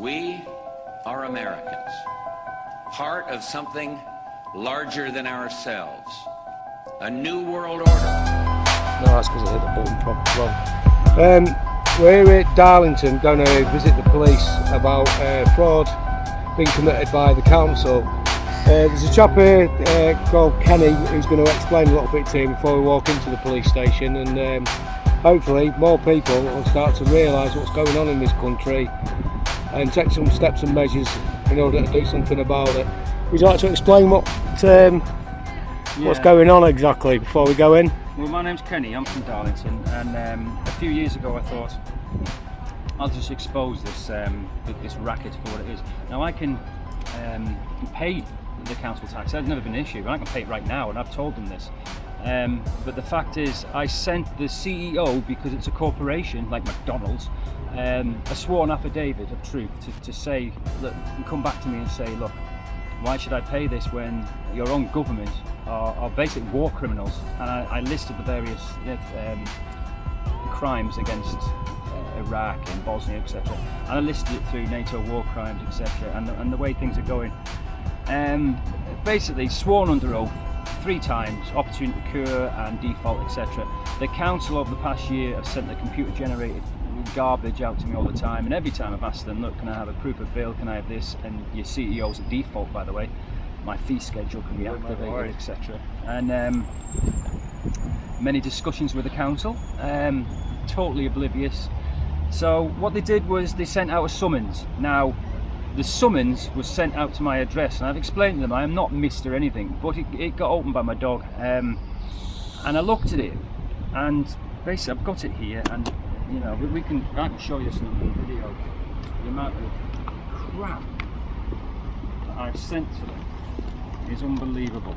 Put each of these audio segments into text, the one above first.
We are Americans, part of something larger than ourselves, a new world order. No, that's because I hit the button wrong. We're at Darlington going to visit the police about fraud being committed by the council. There's a chap here called Kenny who's going to explain a little bit to him before we walk into the police station, and hopefully more people will start to realise what's going on in this country and take some steps and measures in order to do something about it. Would you like to explain what's going on exactly before we go in? Well, my name's Kenny, I'm from Darlington, and a few years ago I thought I'll just expose this racket for what it is. Now I can pay the council tax, that's never been an issue, I can pay it right now, and I've told them this. But the fact is, I sent the CEO, because it's a corporation like McDonald's, a sworn affidavit of truth to say, look, come back to me and say, look, why should I pay this when your own government are basically war criminals? And I listed the various crimes against Iraq and Bosnia, etc. And I listed it through NATO war crimes, etc. And the way things are going. Basically, sworn under oath 3 times, opportunity to cure and default, etc. The council over the past year have sent the computer generated garbage out to me all the time, and every time I've asked them, look, can I have a proof of bill, can I have this, and your CEO's at default, by the way, my fee schedule can be activated, etc. And many discussions with the council, totally oblivious. So what they did was they sent out a summons. Now the summons was sent out to my address, and I've explained to them I am not Mr. anything, but it got opened by my dog, and I looked at it, and basically I've got it here, and you know, I can show you some of the video. The amount of crap that I've sent to them is unbelievable.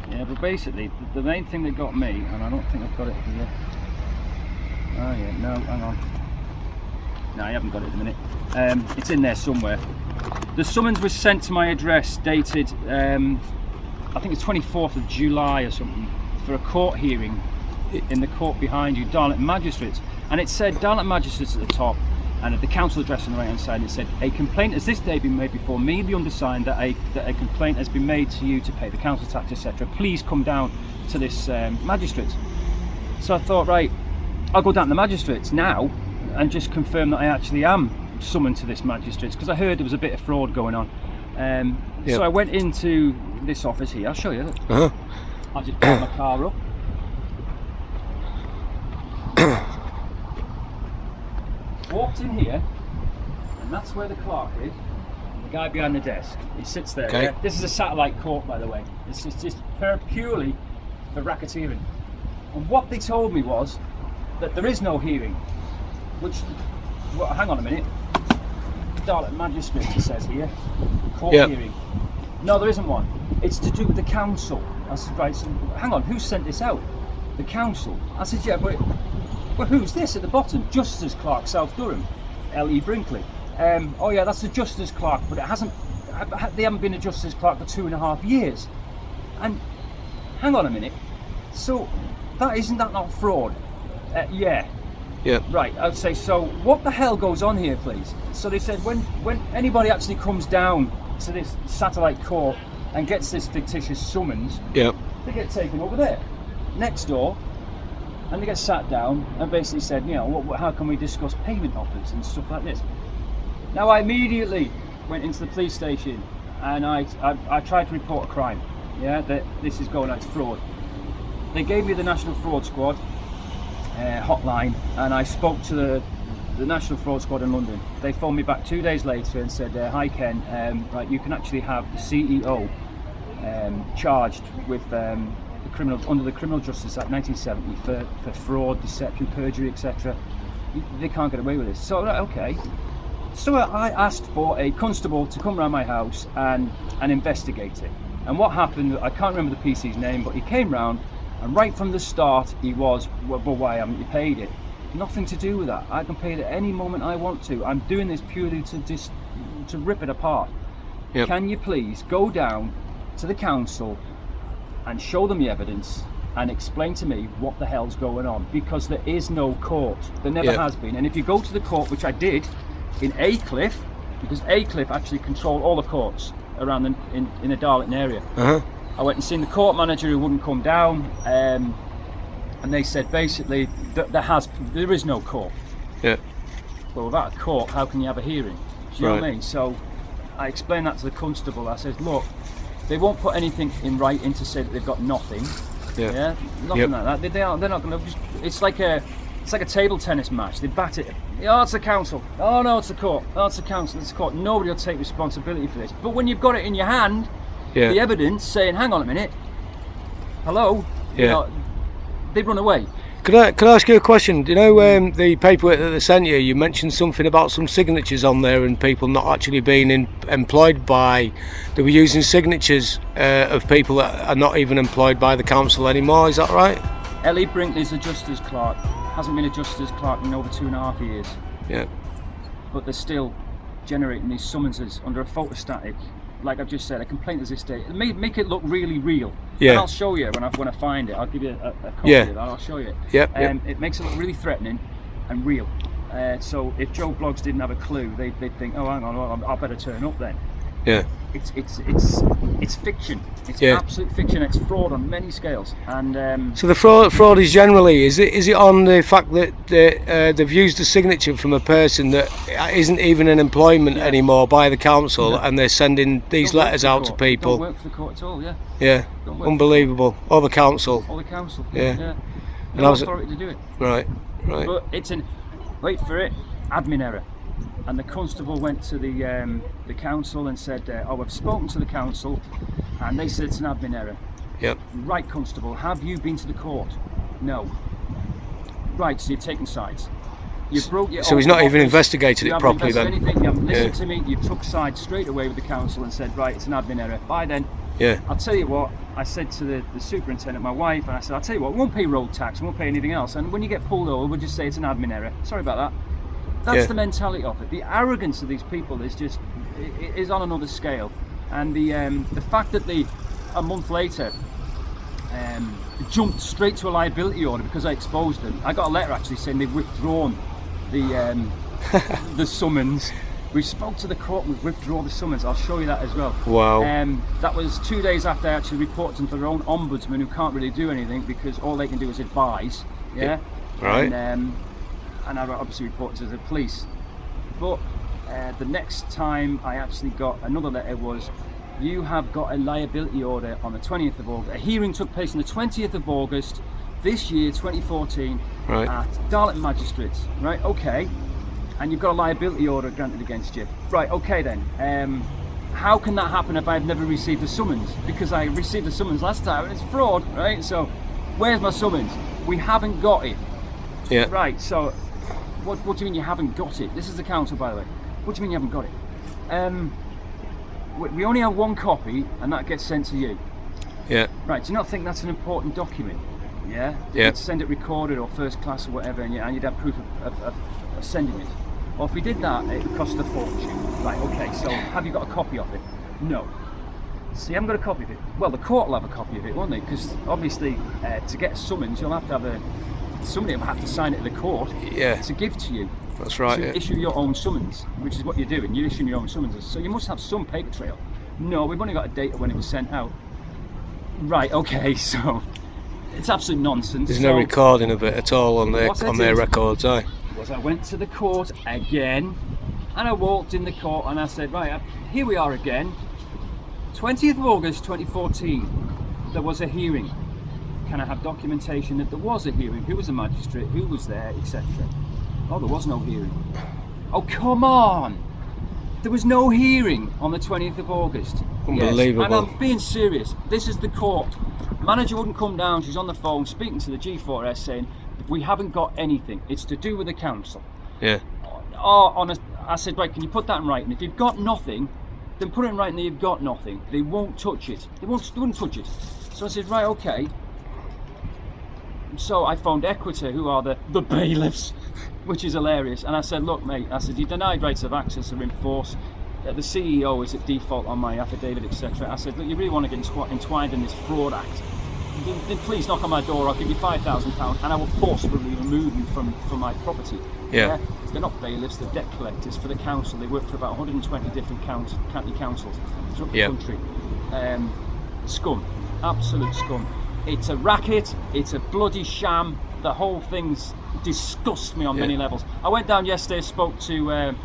Yeah, but basically, the main thing that got me, and I don't think I've got it here. Oh yeah, no, hang on. No, I haven't got it at the minute. It's in there somewhere. The summons was sent to my address, dated, I think it's 24th of July or something, for a court hearing in the court behind you, Darlington Magistrates, and it said Darlington Magistrates at the top, and at the council address on the right hand side it said, a complaint has this day been made before me, the undersigned, that a complaint has been made to you to pay the council tax, etc. Please come down to this magistrates. So I thought, right, I'll go down to the magistrates now and just confirm that I actually am summoned to this magistrates, because I heard there was a bit of fraud going on. Yep. So I went into this office here, I'll show you. I'll just pick my car up. Walked in here, and that's where the clerk is, and the guy behind the desk, he sits there. Okay. Yeah? This is a satellite court, by the way. This is just purely for racketeering. And what they told me was that there is no hearing, which, well, hang on a minute, Darlington Magistrates, it says here, court hearing. No, there isn't one. It's to do with the council. I said, right, so hang on, who sent this out? The council. I said, yeah, but well, who's this at the bottom? Justice Clerk, South Durham, L.E. Brinkley. Oh yeah, that's the Justice Clerk, but they haven't been a Justice Clerk for 2.5 years. And hang on a minute, so isn't that not fraud? Yeah. Right, I'd say, so what the hell goes on here, please? So they said when anybody actually comes down to this satellite court and gets this fictitious summons, they get taken over there, next door, and they get sat down and basically said, you know, how can we discuss payment offers and stuff like this. Now I immediately went into the police station and I tried to report a crime, that this is going on, it's fraud. They gave me the National Fraud Squad hotline, and I spoke to the National Fraud Squad in London. They phoned me back 2 days later and said, hi Ken, right, you can actually have the CEO charged with under the Criminal Justice Act 1970 for fraud, deception, perjury, etc. They can't get away with this. So okay. So I asked for a constable to come around my house and investigate it. And what happened, I can't remember the PC's name, but he came round, and right from the start he was, well, why haven't you paid it? Nothing to do with that. I can pay it at any moment I want to. I'm doing this purely to rip it apart. Can you please go down to the council and show them the evidence and explain to me what the hell's going on, because there is no court. There never has been. And if you go to the court, which I did, in Aycliffe, because Aycliffe actually control all the courts around in the Darlington area. I went and seen the court manager who wouldn't come down, and they said basically that there is no court. Yeah. Well, without a court, how can you have a hearing? Do you know what I mean? So I explained that to the constable. I said, look, they won't put anything in writing to say that they've got nothing. Yeah. Nothing like that. They're not going to. It's like a table tennis match. They bat it. Oh, it's the council. Oh no, it's the court. Oh, it's the council. It's the court. Nobody will take responsibility for this. But when you've got it in your hand, the evidence saying, hang on a minute, hello, you know, they run away. Could I ask you a question? Do you know the paperwork that they sent you? You mentioned something about some signatures on there and people not actually being employed by. They were using signatures of people that are not even employed by the council anymore. Is that right? Ellie Brinkley's a justice clerk. Hasn't been a justice clerk in over 2.5 years. Yeah. But they're still generating these summonses under a photostatic. Like I've just said, a complaint is this date. Make it look really real. Yeah. And I'll show you when I find it. I'll give you a copy of that. I'll show you. It makes it look really threatening and real. So if Joe Bloggs didn't have a clue, they'd think, oh, hang on, I better turn up then. Yeah. It's fiction. It's absolute fiction. It's fraud on many scales. And so the fraud is generally is it on the fact that they've used a signature from a person that isn't even in employment anymore by the council, and they're sending these letters out to people. Don't work for the court at all. Yeah. Unbelievable. Or the council. Yeah. No authority to do it. Right. But it's wait for it, admin error. And the constable went to the council and said, oh, I've spoken to the council, and they said it's an admin error. Yep. Right, constable, have you been to the court? No. Right, so you've taken sides. You've broke your so he's not even investigated it properly then? Anything. You haven't listened to me, you took sides straight away with the council and said, right, it's an admin error. Bye then. Yeah. I'll tell you what, I said to the superintendent, my wife, and I said, I'll tell you what, we won't pay road tax, we won't pay anything else, and when you get pulled over, we'll just say it's an admin error. Sorry about that. That's the mentality of it. The arrogance of these people is just is on another scale, and the fact that they a month later jumped straight to a liability order because I exposed them. I got a letter actually saying they've withdrawn the the summons. We spoke to the court, we've withdrawn the summons. I'll show you that as well. Wow. That was 2 days after I actually reported them to their own ombudsman, who can't really do anything because all they can do is advise. Yeah. Right. And I obviously reported to the police. But the next time I actually got another letter was, you have got a liability order on the 20th of August. A hearing took place on the 20th of August this year, 2014, at Darlington Magistrates. Right, okay. And you've got a liability order granted against you. Right, okay then. How can that happen if I've never received a summons? Because I received a summons last time and it's fraud, right? So, where's my summons? We haven't got it. Yeah. Right, so what do you mean you haven't got it? This is the council, by the way. What do you mean you haven't got it? We only have one copy, and that gets sent to you. Yeah. Right, do you not think that's an important document? Yeah? You'd send it recorded or first class or whatever, and you'd have proof of sending it. Well, if we did that, it would cost a fortune. Right, okay, so have you got a copy of it? No. So you haven't got a copy of it? Well, the court will have a copy of it, won't they? Because obviously, to get a summons, you'll have to have somebody will have to sign it to the court to give to you. That's right. To issue your own summons, which is what you're doing. You're issuing your own summonses. So you must have some paper trail. No, we've only got a date of when it was sent out. Right, okay, so it's absolute nonsense. There's no recording of it at all on their records, aye? Was I went to the court again, and I walked in the court and I said, right, here we are again. 20th of August 2014, there was a hearing. Can I have documentation that there was a hearing? Who was the magistrate? Who was there, etc.? Oh, there was no hearing. Oh, come on! There was no hearing on the 20th of August. Unbelievable. Yes, and I'm being serious. This is the court. Manager wouldn't come down. She's on the phone speaking to the G4S saying, we haven't got anything. It's to do with the council. Yeah. I said, right, can you put that in writing? If you've got nothing, then put it in writing that you've got nothing. They won't touch it. They wouldn't touch it. So I said, right, okay. So I phoned Equita, who are the bailiffs, which is hilarious. And I said, look, mate, I said, you denied rights of access are in force. The CEO is at default on my affidavit, etc. I said, look, you really want to get entwined in this fraud act? then please knock on my door. I'll give you £5,000 and I will forcibly remove you from my property. Yeah. They're not bailiffs, they're debt collectors for the council. They work for about 120 different county councils throughout the country. Scum, absolute scum. It's a racket, it's a bloody sham. The whole thing's disgusts me on many levels. I went down yesterday, spoke to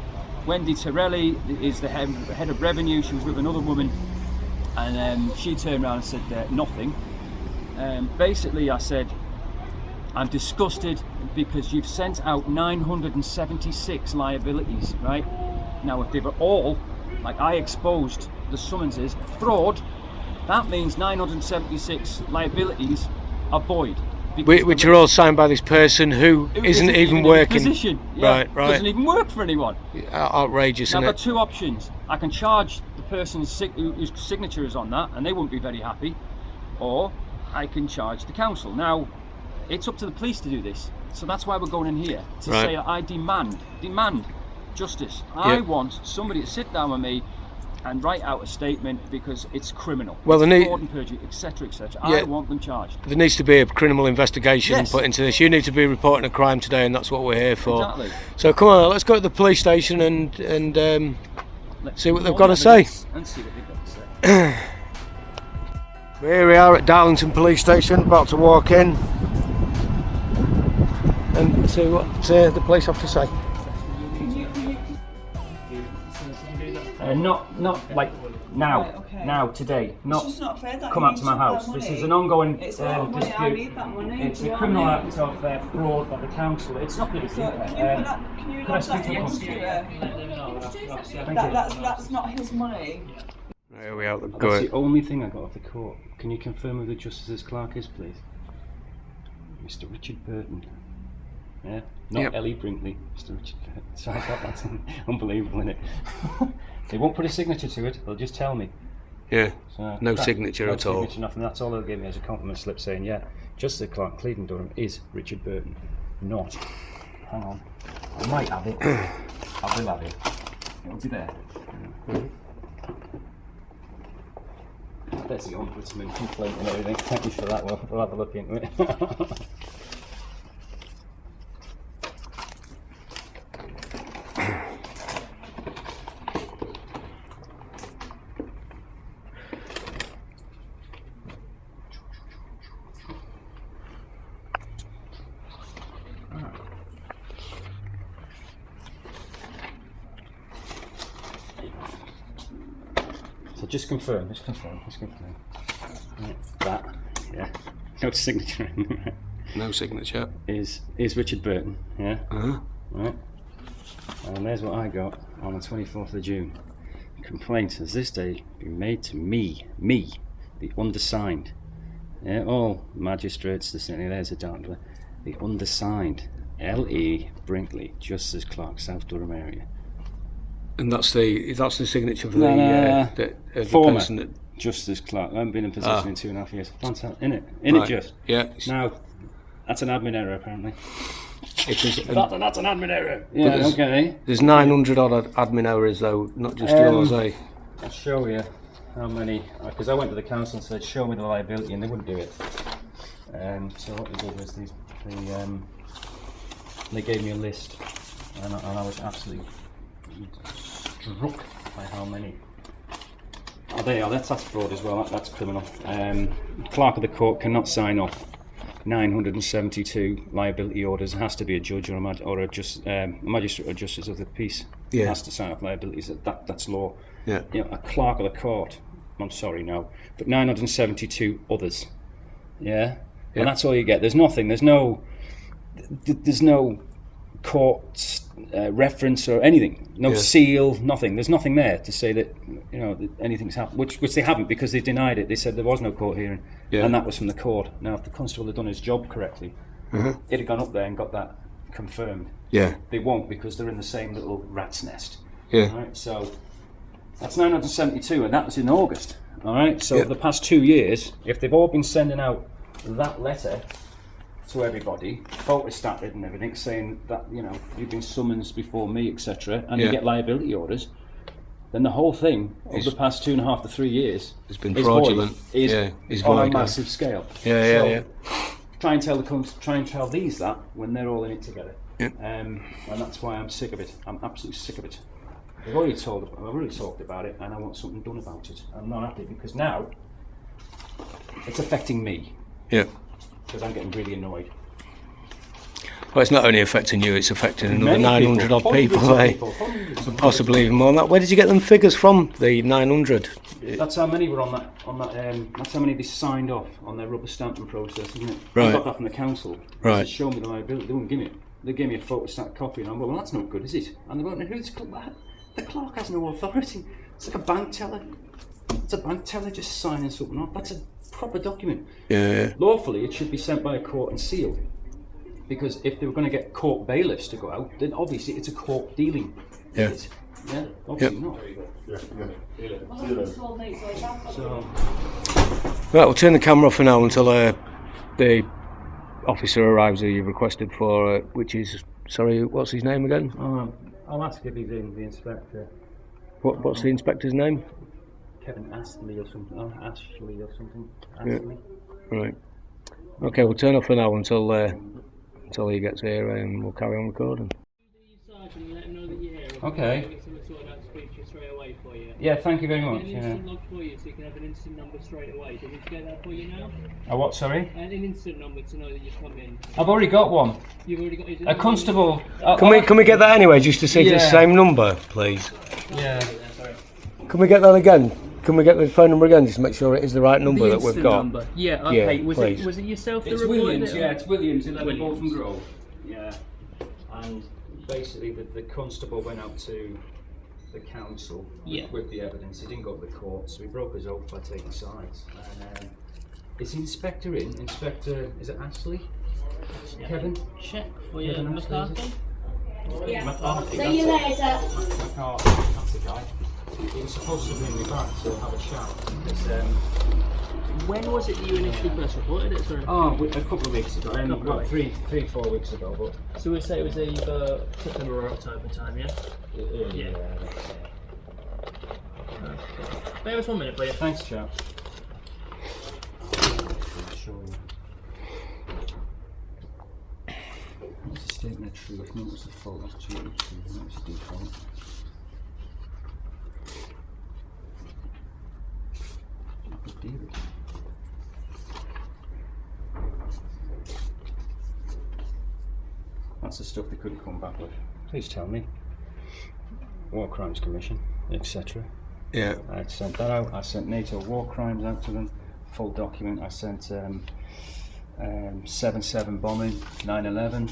Wendy Torelli, is the head of revenue. She was with another woman, and she turned around and said nothing. Basically, I said, I'm disgusted because you've sent out 976 liabilities, right? Now, if they were all, like I exposed the summonses, fraud, that means 976 liabilities are void. Which are all signed by this person who isn't even working. Position. Right. Doesn't even work for anyone. Outrageous, Now, isn't I've got two options. I can charge the person whose signature is on that, and they won't be very happy, or I can charge the council. Now, it's up to the police to do this, so that's why we're going in here to say I demand justice. I want somebody to sit down with me and write out a statement because it's criminal. Well, it's fraud and perjury, etc., etc. I want them charged. There needs to be a criminal investigation put into this. You need to be reporting a crime today, and that's what we're here for. Exactly. So come on, let's go to the police station and see what they've got to say. And see what they've got to say. Here we are at Darlington Police Station, about to walk in and see what the police have to say. Not like now, Right, okay. now, today. Not, It's just not fair that come you out to my took that house. This money. is an ongoing It's a lot of money. I dispute. need that money. It's Do you a know criminal what I mean? act of fraud by the council. It's nothing to do So with can you could I lodge speak that to the prosecutor? Thank you. That's not his money. Here we are. That's the only thing I got off the court. Can you confirm who the Justice's clerk is, please? Mr. Richard Burton. Yeah? Not Ellie Brinkley, Mr. Richard Burton. So I got that's unbelievable, isn't it? They won't put a signature to it, they'll just tell me. Yeah, So no signature at all. Nothing. That's all they'll give me as a compliment slip saying, yeah, Justice Clerk Cleveland Durham is Richard Burton. Not. Hang on. I might have it. I will have it. It'll be there. There's the ombudsman complaint and everything. Thank you for that. We'll have a look into it. So just confirm. That, yeah. No signature. No signature. Is Richard Burton, yeah? Right. And there's what I got on the 24th of June. Complaint has this day been made to me, the undersigned. Yeah, all magistrates, there's a dark blue. The undersigned, L.E. Brinkley, Justice Clerk, South Durham area. And that's the signature for the former person that... Justice Clerk. I haven't been in position in 2.5 years. Fantastic, innit? Innit, just? Yeah. Now, that's an admin error, apparently. It is. That's an admin error. Yeah, okay. There's 900 odd admin errors though, not just yours, eh? I'll show you how many, because I went to the council and said, show me the liability, and they wouldn't do it. So what they did was they gave me a list, and I was absolutely struck by how many. Oh, there you are, that's fraud as well, that's criminal. Clerk of the court cannot sign off 972 liability orders. It has to be a judge or a magistrate or justice of the peace. Yeah. Has to sign off liabilities. That's law. Yeah. You know, a clerk of the court, I'm sorry, no, but 972 others. Yeah. And that's all you get. There's nothing. There's no court reference or anything. No seal. Nothing. There's nothing there to say that that anything's happened. Which they haven't, because they denied it. They said there was no court hearing, and that was from the court. Now, if the constable had done his job correctly, he'd have gone up there and got that confirmed. Yeah. They won't, because they're in the same little rat's nest. Yeah. Right. So that's 972, and that was in August. All right. So for the past 2 years, if they've all been sending out that letter to everybody, photostated and everything, saying that you've been summoned before me, etc., and they get liability orders, then the whole thing over the past 2.5 to 3 years It's been is fraudulent. void, Is on void, a massive scale. Yeah. Try and tell these that when they're all in it together. Yeah. And that's why I'm sick of it. I'm absolutely sick of it. I've already talked about it, and I want something done about it. I'm not happy because now it's affecting me. Yeah. Because I'm getting really annoyed. Well, it's not only affecting you, it's affecting another Many 900 odd hundreds people, of eh? people, hundreds And of possibly even more than that. Where did you get them figures from, the 900? That's how many were on that. That's how many they signed off on their rubber stamping process, isn't it? Right. I got that from the council. Right. They showed me the liability. They wouldn't give me it. They gave me a photostat copy, and I'm like, well, that's not good, is it? And they won't know who's the clerk has no authority. It's like a bank teller. It's a bank teller just signing something off. That's a proper document. Yeah. Lawfully, it should be sent by a court and sealed. Because if they were going to get court bailiffs to go out, then obviously it's a court dealing. Yeah. Yeah, obviously not. So, Right, we'll turn the camera off for now until the officer arrives who you've requested for, which is, sorry, what's his name again? I'll ask if he's in, the inspector. What's the inspector's name? Kevin Astley or something. Ashley or something. Yeah. Astley. Right. Okay, we'll turn off for now until he gets here, and we'll carry on recording. Okay. Yeah, thank you very much. Yeah. Log for you, so you can have an instant number straight away. Do you need to get that for you now? A what, sorry? An instant number to know that you've come in. I've already got one. You've already got. Is it A constable. Can we get that anyway, just to see if it's the Yeah. same number, please? Yeah. Can we get that again? Can we get the phone number again, just to make sure it is the right number that we've got? Number. Yeah. Okay. Yeah, was please. it yourself that It's reported Williams, it? yeah, it's Williams, 11 Williams. Bolton Grove. Yeah. And basically the constable went out to the council with the evidence. He didn't go to the court, so he broke his oath by taking sides. And is the inspector in? Inspector, is it Ashley? Kevin? Check for you, Kevin Astley, is it? McCarthy. McCarthy, See you that's it. later. McCarthy, that's the guy. He was supposed to bring me back to have a chat. Because, When was it you initially first reported it? Sorry. a couple of weeks ago, Couple of three, 4 weeks ago, but So we say it was either September or October time, yeah? yeah. Bear with 1 minute, please. Thanks, chap. It's a statement of truth, not as a fault, that's true, not as a default. David. That's the stuff they couldn't come back with. Please tell me. War Crimes Commission, etc. Yeah. I sent that out. I sent NATO war crimes out to them, full document. I sent 7/7 bombing, 9/11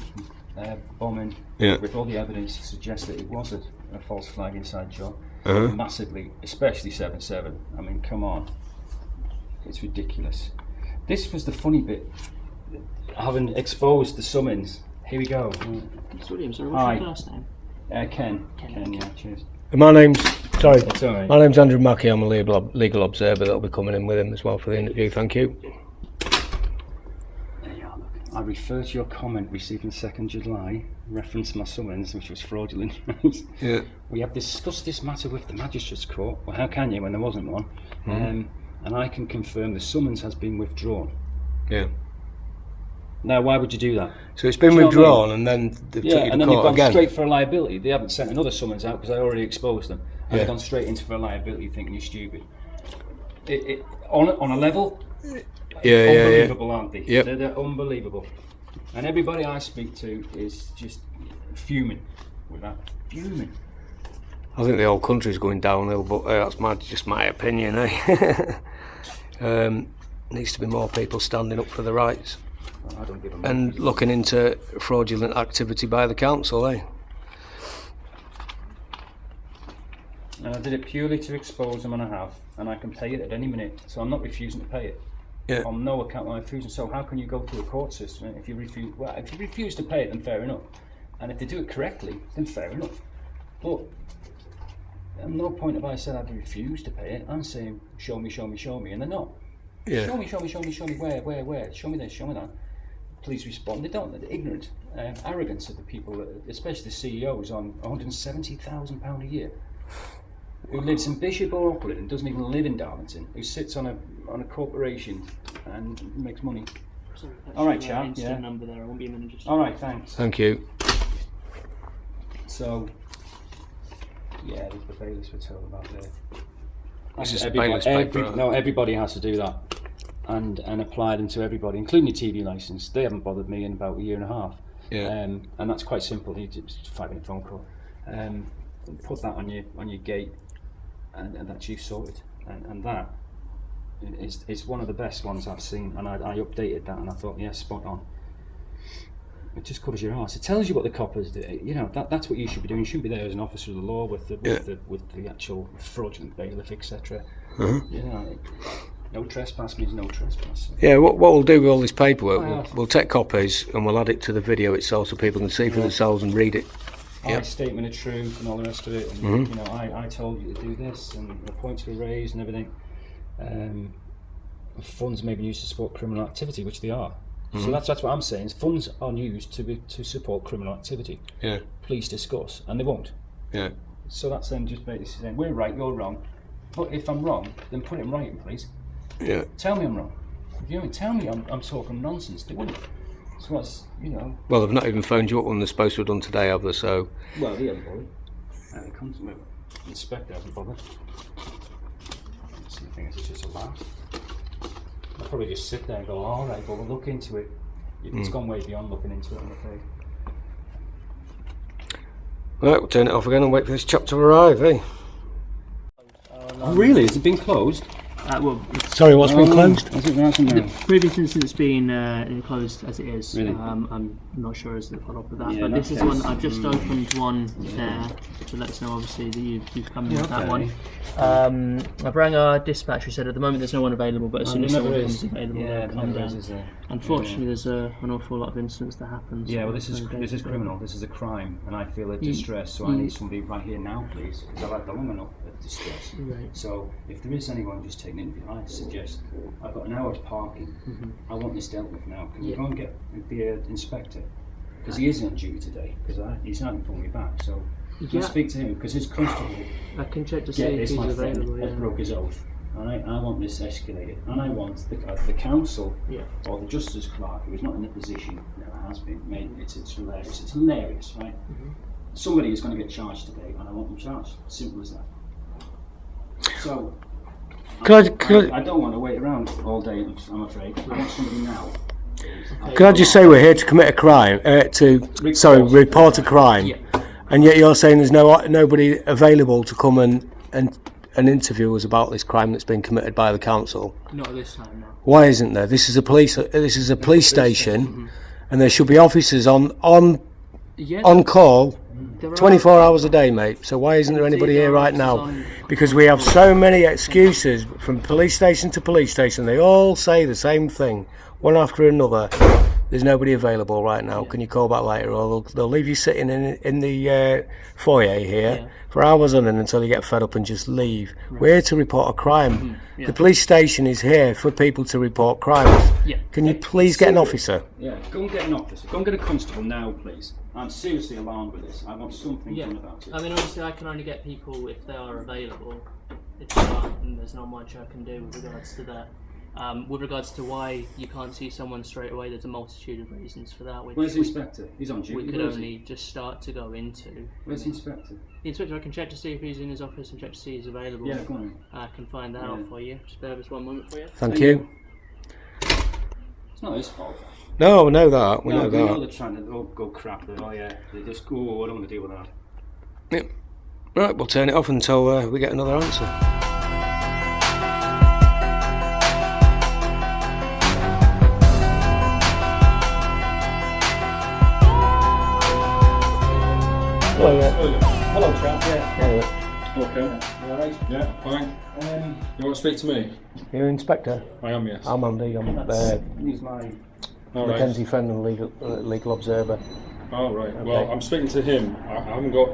bombing, with all the evidence to suggest that it was a false flag inside job. Massively, especially 7/7. I mean, come on. It's ridiculous. This was the funny bit. Having exposed the summons, here we go. It's William, sorry, Hi. what's your first name? Ken, yeah, cheers. My name's It's all right. My name's Andrew Mackey. I'm a legal observer that'll be coming in with him as well for the interview. Thank you. There you are, look. I refer to your comment received on 2nd July, reference my summons, which was fraudulent. Yeah. We have discussed this matter with the Magistrates Court. Well, how can you when there wasn't one? And I can confirm the summons has been withdrawn. Yeah. Now, why would you do that? So it's been Do you know what I withdrawn, and then they've Yeah, took you and to then they've court gone again. straight for a liability. They haven't sent another summons out because I already exposed them. And Yeah. they've gone straight into for a liability thinking you're stupid. On a level, Yeah. unbelievable, aren't they? Yep. They're unbelievable. And everybody I speak to is just fuming with that. Fuming. I think the whole country's going downhill, but that's just my opinion, eh? Needs to be more people standing up for the rights I don't give a and looking into fraudulent activity by the council, eh? And I did it purely to expose them, and I have, and I can pay it at any minute. So I'm not refusing to pay it. Yeah. On no account am I refusing. So how can you go through a court system if you refuse? Well, if you refuse to pay it, then fair enough. And if they do it correctly, then fair enough. But at no point have I said I've refused to pay it. I'm saying show me, and they're not. Yeah. Show me. Where? Show me this, show me that. Please respond. They don't. The ignorant arrogance of the people, especially the CEOs, on £170,000 a year. who lives in Bishop or Auckland and doesn't even live in Darlington, who sits on a corporation and makes money. Sorry, All right, actually, chap. instant Yeah. number there. I won't be a minute. Just. All right, thanks. Thank you. So, yeah, there's the bailiffs were told about there. This is bailiff's paper. No, everybody has to do that, and apply them to everybody, including your TV license. They haven't bothered me in about a year and a half. Yeah. And that's quite simple. You just 5-minute phone call. Put that on your gate, and that's you sorted. And that is one of the best ones I've seen. And I updated that, and I thought, yeah, spot on. It just covers your arse. It tells you what the coppers do. You know, that's what you should be doing. You shouldn't be there as an officer of the law with the actual fraudulent bailiff, etc. You know, no trespass means no trespass. Yeah, what we'll do with all this paperwork, we'll take copies and we'll add it to the video itself so people can see for themselves and read it. Yep. Statement of truth and all the rest of it. And, you know, I told you to do this, and the points were raised and everything. Funds may be used to support criminal activity, which they are. So that's what I'm saying. Funds are used to support criminal activity. Yeah. Please discuss, and they won't. Yeah. So that's then just basically saying we're right, you're wrong. But if I'm wrong, then put it in writing, please. Yeah. Tell me I'm wrong. If you don't tell me I'm talking nonsense, they wouldn't. So that's, you know. Well, they've not even phoned you up when they're supposed to have done today, have they? So. Well, they haven't bothered. The constable, inspector hasn't bothered. The thing is, it's just a laugh. I'll probably just sit there and go, all right, but we'll look into it. It's gone way beyond looking into it, I'm afraid. Right, we'll turn it off again and wait for this chap to arrive, eh? Oh, really? Has it been closed? Well, Sorry, what's been closed? the previous instance being closed as it is. Really? I'm not sure as the follow up with that, Yeah, but in this that is case, one I've just opened one there to let us know, obviously, that you've come in with that one. I've rang our dispatch who said at the moment there's no one available, but as soon as someone comes available, they'll come down. Unfortunately, there's an awful lot of incidents that happen. Yeah, well, this is criminal. This is a crime, and I feel a distress. So I need somebody right here now, please, because I've had the long enough of distress. Right. So if there is anyone just taking an interview, I suggest I've got an hour's parking. I want this dealt with now. Can you go and get the inspector? Because he is on duty today. Because he's not informed me back. So can I speak to him? Because his constable. I can check to see if he's available. Has broke his oath. Alright, I want this escalated, and I want the council or the justice clerk, who is not in the position that has been made. It's hilarious. It's hilarious, right? Somebody is going to get charged today, and I want them charged. Simple as that. So, I don't want to wait around all day. I'm afraid. I want somebody now. Can I just say we're here to commit a crime, report a crime, and yet you're saying there's nobody available to come and interview us about this crime that's been committed by the council? Not at this time, no. Why isn't there? This is a police station, and there should be officers on call 24 hours a day, mate. So why isn't there anybody here right now? Because we have so many excuses from police station to police station. They all say the same thing, one after another. There's nobody available right now. Can you call back later? Or they'll leave you sitting in the foyer here for hours on end until you get fed up and just leave. We're here to report a crime. The police station is here for people to report crimes. Can you please get an officer? Yeah, go and get an officer. Go and get a constable now, please. I'm seriously alarmed with this. I want something done about it. I mean, obviously, I can only get people if they are available. If they aren't, then there's not much I can do with regards to that. With regards to why you can't see someone straight away, there's a multitude of reasons for that. Where's the inspector? He's on duty. We could only just start to go into. Where's the inspector? The inspector, I can check to see if he's in his office and check to see if he's available. Yeah, go on. I can find that out for you. Just bear with us one moment for you. Thank you. It's not his fault. No, we know that. We know We that. know they're trying to go crap. They just go, I don't want to deal with that. Yep. Right, we'll turn it off until we get another answer. Hello, chap. Okay. Alright. Yeah, fine. You want to speak to me? You're Inspector? I am, yes. I'm Andy. I'm He's my... All right. Mackenzie Fenton, legal observer. Oh, right. Well, I'm speaking to him. I haven't got...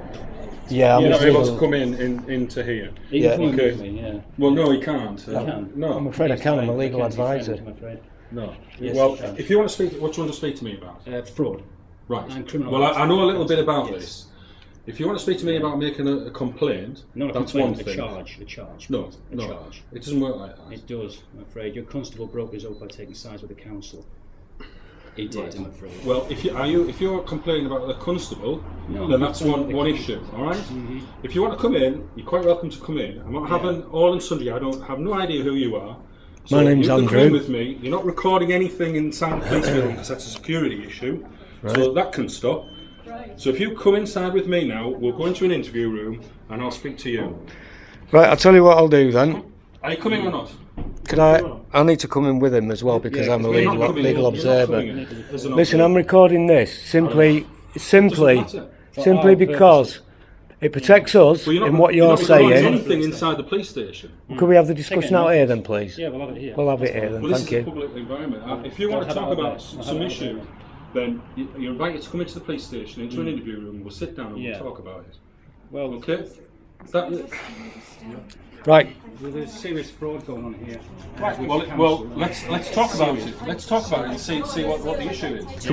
Yeah, You're I'm not able to legal. come into here. He Yeah. can Okay. with me, yeah. Well, no, he can't. He can. No. I'm afraid I can. I'm a legal Mackenzie's advisor. friend, I'm afraid. No. Yes, Well, he can. if you want to speak... What do you want to speak to me about? Fraud. Right. And criminal Well, I know a little bit offences. about Yes. this. If you want to speak to me about making a complaint, Not a that's complaint, one thing. a charge. No, a no, charge. it doesn't work like that. It does, I'm afraid. Your constable broke his oath by taking sides with the council. He did, I'm afraid. Well, if you're complaining about the constable, No, then I'm that's not one issue. All right. If you want to come in, you're quite welcome to come in. I'm not having all and sundry. I don't have no idea who you are. So My name's you can come Andrew. in with me. You're not recording anything inside the police building because that's a security issue. So that can stop. So if you come inside with me now, we'll go into an interview room and I'll speak to you. Right, I'll tell you what I'll do then. Are you coming or not? Can I need to come in with him as well because I'm a You're not legal coming in. legal You're not observer. coming in. There's an Listen, observer. I'm recording this simply because it protects us Well, in what you're not recording saying. anything inside the police station. Could we have the discussion out here then, please? Yeah, we'll have it here. We'll have it here then, Well, this thank is a you. public environment. If you want to talk about some issue, then you're invited to come into the police station, into an interview room, we'll sit down and we'll talk about it. Well, Okay? Right, there's serious fraud going on here. Well, let's talk about it. Let's talk about it and see what the issue is.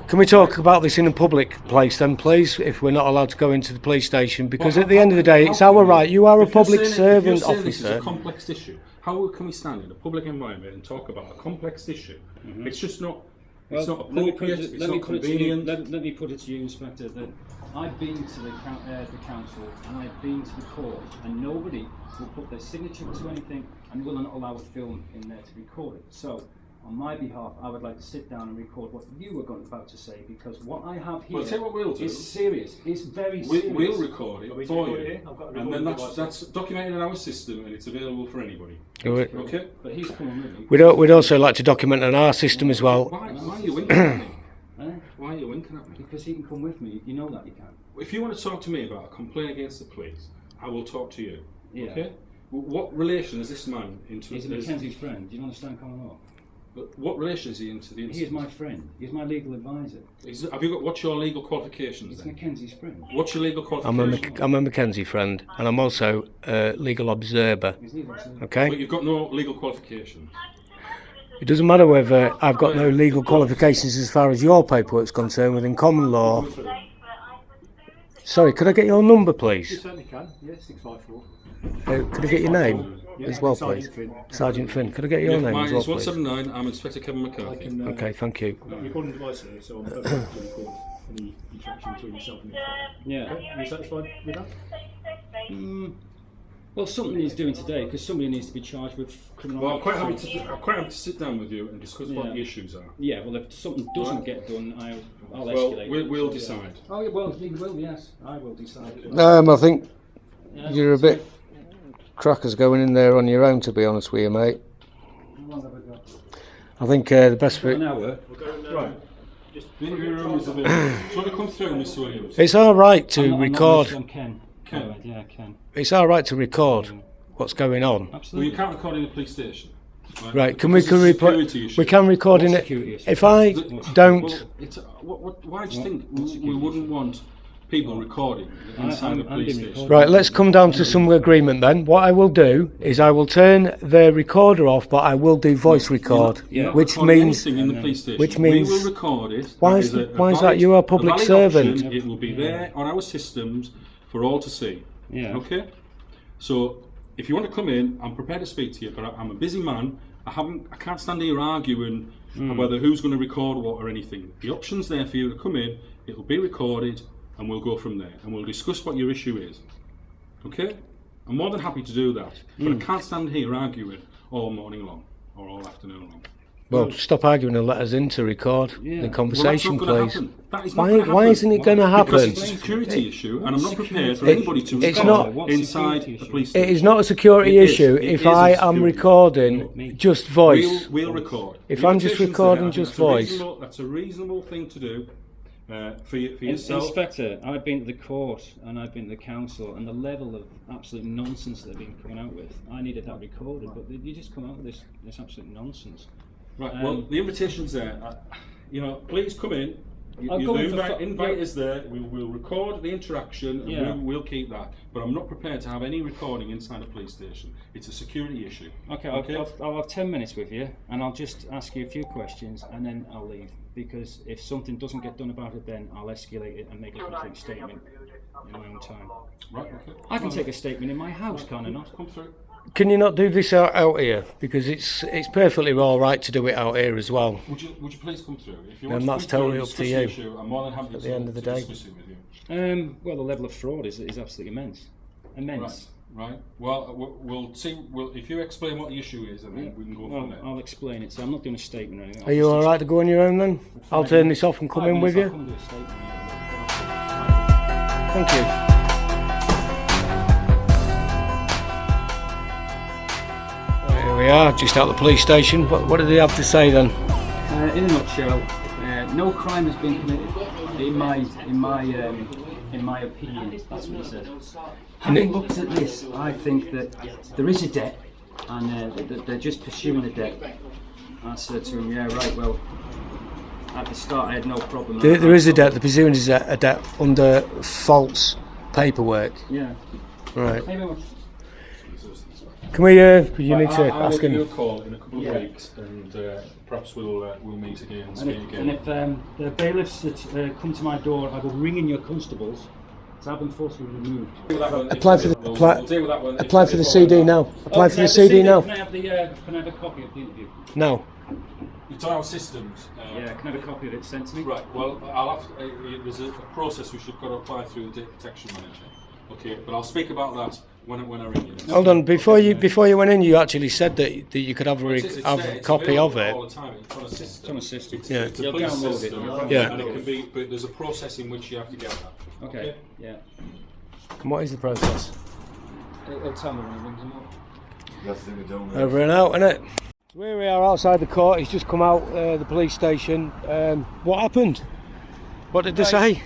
can we talk about this in a public place then, please, if we're not allowed to go into the police station? Because at the end of the day, it's our right. You are a public servant If this is a officer. complex issue, how can we stand in a public environment and talk about a complex issue? It's just not. It's not appropriate. It's not convenient. Let me put it to you, Inspector, that I've been to the council and I've been to the court, and nobody will put their signature to anything and will not allow a film in there to record it. So, on my behalf, I would like to sit down and record what you were about to say, because what I have here Well, tell you what we'll do. is serious. It's very serious. We'll record it for you, and then that's documented in our system, and it's available for anybody. Okay? But he's coming with me. We'd also like to document on our system as well. Why are you winking at me? Why are you winking at me? Because he can come with me. You know that you can. If you want to talk to me about a complaint against the police, I will talk to you. Yeah. Okay? What relation is this man into? He's a Mackenzie's friend. Do you understand common law? But what relation is he into the He is incident? my friend. He's my legal advisor. Have you got? What's your legal qualifications He's then? Mackenzie's friend. What's your legal I'm a qualifications? Mackenzie friend, and I'm also a legal observer. He's legal advisor. But Okay? you've got no legal qualifications. It doesn't matter whether I've got no legal qualifications as far as your paperwork's concerned within common law. Sorry, could I get your number, please? Certainly can, yeah, 654. Could I get your name as well, please? Sergeant Finn. Could I get your name Mine as well, is please? 179. I'm Inspector Kevin I McCarthy. can Okay, thank you. I've got a recording device here, so I'm perfect to record any interaction between yourself and the inspector. Yeah. Okay, are you satisfied with that? Well, something he's doing today, because somebody needs to be charged with criminal. Well, I'm quite happy to sit down with you and discuss what Yeah. the issues are. Yeah. Well, if something doesn't get done, I'll Well, escalate. we'll decide. Oh, yeah, well, he will. Yes, I will decide. I think Yeah. you're a bit crackers going in there on your own, to be honest with you, mate. How long have I got? I think the best An bit. hour. Right. The interview room is available. Do you want to come through, Mr. Williams? It's all right to I'm not record. Mr. I'm Ken. Ken. Alright, yeah, Ken. It's all right to record what's going on. Well, Absolutely. you can't record in the police station. Right? Can we Because it's a report? security issue. We can record in it. Security issue. If I don't. Well, why do you think we wouldn't want people recording inside the I'm police being station? recorded. Right, let's come down to some agreement then. What I will do is I will turn the recorder off, but I will do voice record, You're not which recording means anything in the police station. which means- we will record it. Why That is a why is that? valid- You are a public valid servant. option. It will be there on our systems for all to see. Yeah. Okay. So if you want to come in, I'm prepared to speak to you, but I'm a busy man. I can't stand here arguing whether who's going to record what or anything. The option's there for you to come in. It'll be recorded, and we'll go from there, and we'll discuss what your issue is. Okay? I'm more than happy to do that, but I can't stand here arguing all morning long or all afternoon long. Well, stop arguing and let us in to record Yeah. the conversation, Well, that's please. not gonna happen. That is not Why? gonna happen. Why isn't it going to Because happen? it's a security issue, and I'm not prepared for It- anybody to it's record not- What's inside security the issue? police It station. is not a security It is. issue It if is a I am security recording just voice. We'll record. If The I'm just invitation's recording there. just That's a voice. That's a reasonable thing to do for yourself. Inspector, I've been to the court and I've been to the council, and the level of absolute nonsense they've been coming out with, I needed that recorded, but you just come out with this absolute nonsense. Right. Well, the invitation's there. Please come in. I'll go in for Invite is there. We'll record the interaction, and Yeah. we'll keep that. But I'm not prepared to have any recording inside a police station. It's a security issue. Okay, I'll have 10 minutes with you, and I'll just ask you a few questions, and then I'll leave. because if something doesn't get done about it, then I'll escalate it and make a complete statement in my own time. Right, okay. I can take a statement in my house, can I not? Come through. Can you not do this out here? Because it's perfectly all right to do it out here as well. Would you please come through? If you And want that's to come totally through up and to discuss you the issue, I'm more than happy at the end of the to day. discuss it with you. Well, the level of fraud is absolutely immense. Immense. Right. Well, we'll see. If you explain what the issue is, and then we can go from there. I'll explain it. So I'm not doing a statement or anything. Are you all right to go on your own then? I'll turn this off and come in with I'll you. come do a statement, Thank you. Here we are, just out the police station. What do they have to say then? In a nutshell, no crime has been committed. In my opinion, that's what he said. Having looked at this, I think that there is a debt, and that they're just pursuing the debt. I said to him, yeah, right, well, at the start I had no problem. There is a debt. The pursuing is a debt under false paperwork. Yeah. Right. Thank you very much. Can we? You need to I'll ask give you a him. call in a couple of weeks, and perhaps we'll meet again and speak And again. if the bailiffs that come to my door, I go ringing your constables to have them forcibly removed. Apply for the We'll deal with that one. apply for the CD now. Apply for the CD now. Can I have a copy of the interview? No. It's on our systems. Yeah, can I have a copy of it sent to me? Right. Well, I'll have there's a process which you've got to apply through the data protection manager. Okay, but I'll speak about that when I ring you. Hold on. Before you went in, you actually said that you could have It's a copy of it. all the time. It's on a system. It's on a system. Yeah. It's a You'll police download it. system, Yeah. and it can be, but there's a process in which you have to get that. Okay. Yeah. And what is the process? It'll tell me when he rings them up. Over and out, innit? So here we are outside the court. He's just come out the police station. What happened? What did they say?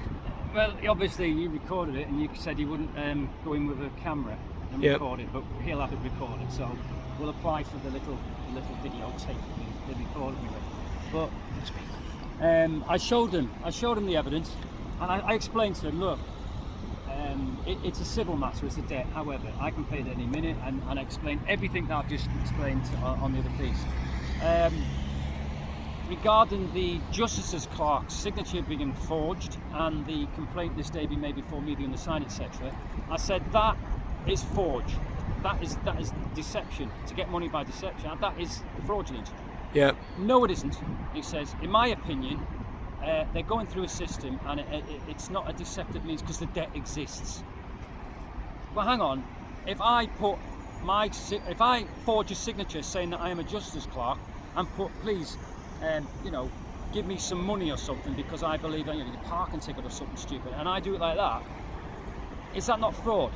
Well, obviously you recorded it, and you said you wouldn't go in with a camera and Yep. record it, but he'll have it recorded. So we'll apply for the little videotape they recorded me with. But I showed him the evidence, and I explained to him, look, it's a civil matter, it's a debt. However, I can pay it any minute, and I explained everything that I've just explained on the other piece. Regarding the Justice's Clerk's signature being forged and the complaint this day being made before me, the undersigned, etc., I said that is forged. That is deception, to get money by deception, and that is fraudulent. Yeah. No, it isn't. He says, in my opinion, they're going through a system, and it's not a deceptive means because the debt exists. Well, hang on. If I forge a signature saying that I am a Justice Clerk and put, please, give me some money or something because I believe that, your parking ticket or something stupid, and I do it like that, is that not fraud?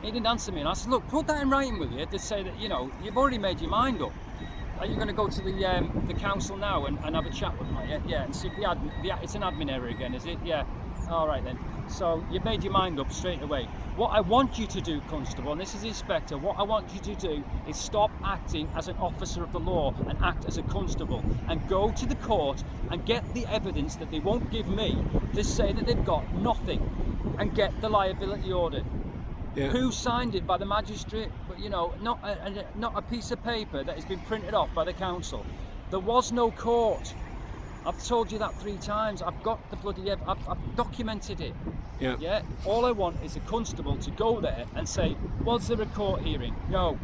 He didn't answer me, and I said, look, put that in writing with you to say that, you've already made your mind up. Are you going to go to the council now and have a chat with them? Yeah, and see it's an admin error again, is it? Yeah. All right then. So you've made your mind up straight away. What I want you to do, Constable, and this is the Inspector, what I want you to do is stop acting as an officer of the law and act as a constable, and go to the court and get the evidence that they won't give me to say that they've got nothing, and get the liability order. Yeah. Who signed it by the magistrate? But not a piece of paper that has been printed off by the council. There was no court. I've told you that 3 times. I've got the bloody I've documented it. Yeah. Yeah. All I want is a constable to go there and say, was there a court hearing? No.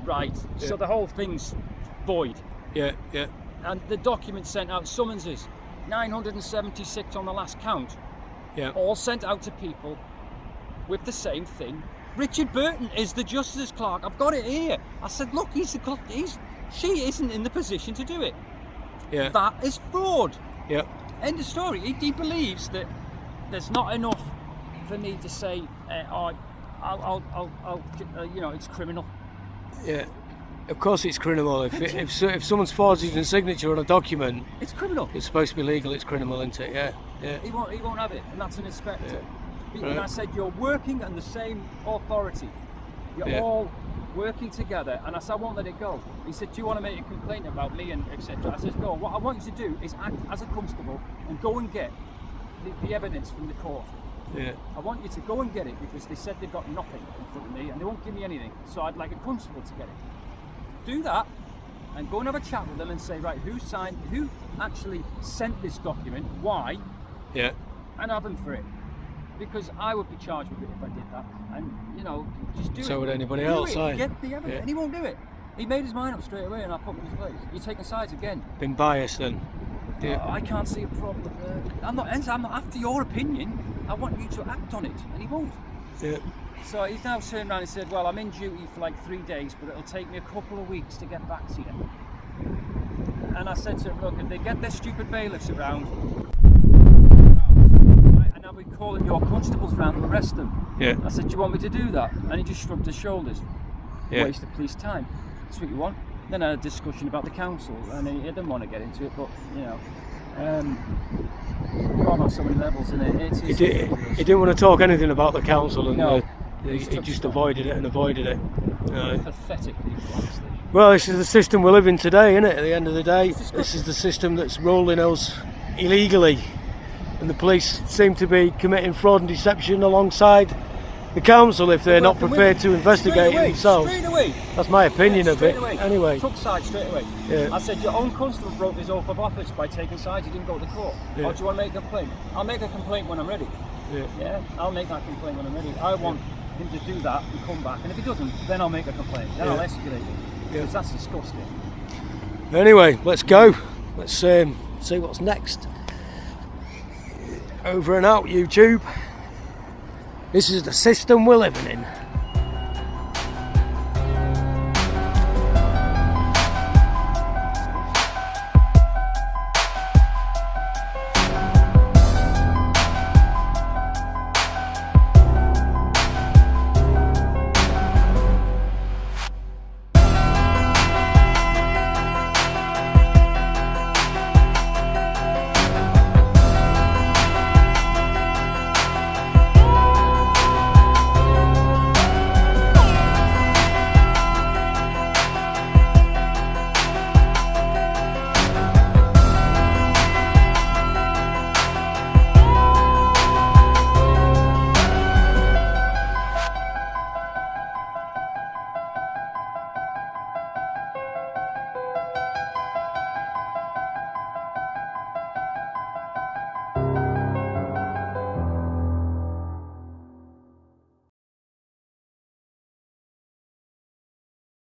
Right. Yeah. So the whole thing's void. Yeah. Yeah. And the document sent out, summonses, 976 on the last count. Yeah. All sent out to people with the same thing. Richard Burton is the Justice Clerk. I've got it here. I said, look, she isn't in the position to do it. Yeah. That is fraud. Yeah. End of story. He believes that there's not enough for me to say, it's criminal. Yeah. Of course, it's criminal. If someone's forging a signature on a document, It's criminal. it's supposed to be legal. It's criminal, isn't it? Yeah. Yeah. He won't have it, and that's an inspector. Yeah. And Right. I said, you're working on the same authority. You're Yeah. all working together, and I said, I won't let it go. He said, do you want to make a complaint about me, and etc. I said, no, what I want you to do is act as a constable and go and get the evidence from the court. Yeah. I want you to go and get it because they said they've got nothing in front of me and they won't give me anything. So I'd like a constable to get it. Do that, and go and have a chat with them and say, right, who actually sent this document, why, Yeah. and have them for it. Because I would be charged with it if I did that. And, you know, just do it. So would anybody Do else, it. aye. Get the evidence. Yeah. And he won't do it. He made his mind up straight away and I put him in his place. You're taking sides again. Been biased then. Yeah. I can't see a problem. I'm not after your opinion. I want you to act on it. And he won't. Yeah. So he's now turned around and said, well, I'm in duty for like 3 days, but it'll take me a couple of weeks to get back to you. And I said to him, look, if they get their stupid bailiffs around, and I'll be calling your constables round to arrest them. Yeah. I said, do you want me to do that? And he just shrugged his shoulders. Yeah. Waste of police time. That's what you want. Then I had a discussion about the council, and he didn't want to get into it, but, you know, we're on so many levels, and He didn't want to talk anything about the council, and No. he just avoided it and avoided it. pathetic people, honestly. Well, this is the system we live in today, isn't it? At the end of the day, this is the system that's ruling us illegally, and the police seem to be committing fraud and deception alongside the council if they're not prepared to investigate it themselves. Straight away. That's my opinion of it. Away. Anyway, Took sides straight away. Yeah. I said, your own constable broke his oath of office by taking sides. He didn't go to the court. Yeah. Or do you want to make a complaint? I'll make a complaint when I'm ready. yeah. I'll make that complaint when I'm ready. I want him to do that and come back. And if he doesn't, then I'll make a complaint. Then I'll escalate it. Because that's disgusting. Anyway, let's go. Let's see what's next. Over and out, YouTube. This is the system we're living in.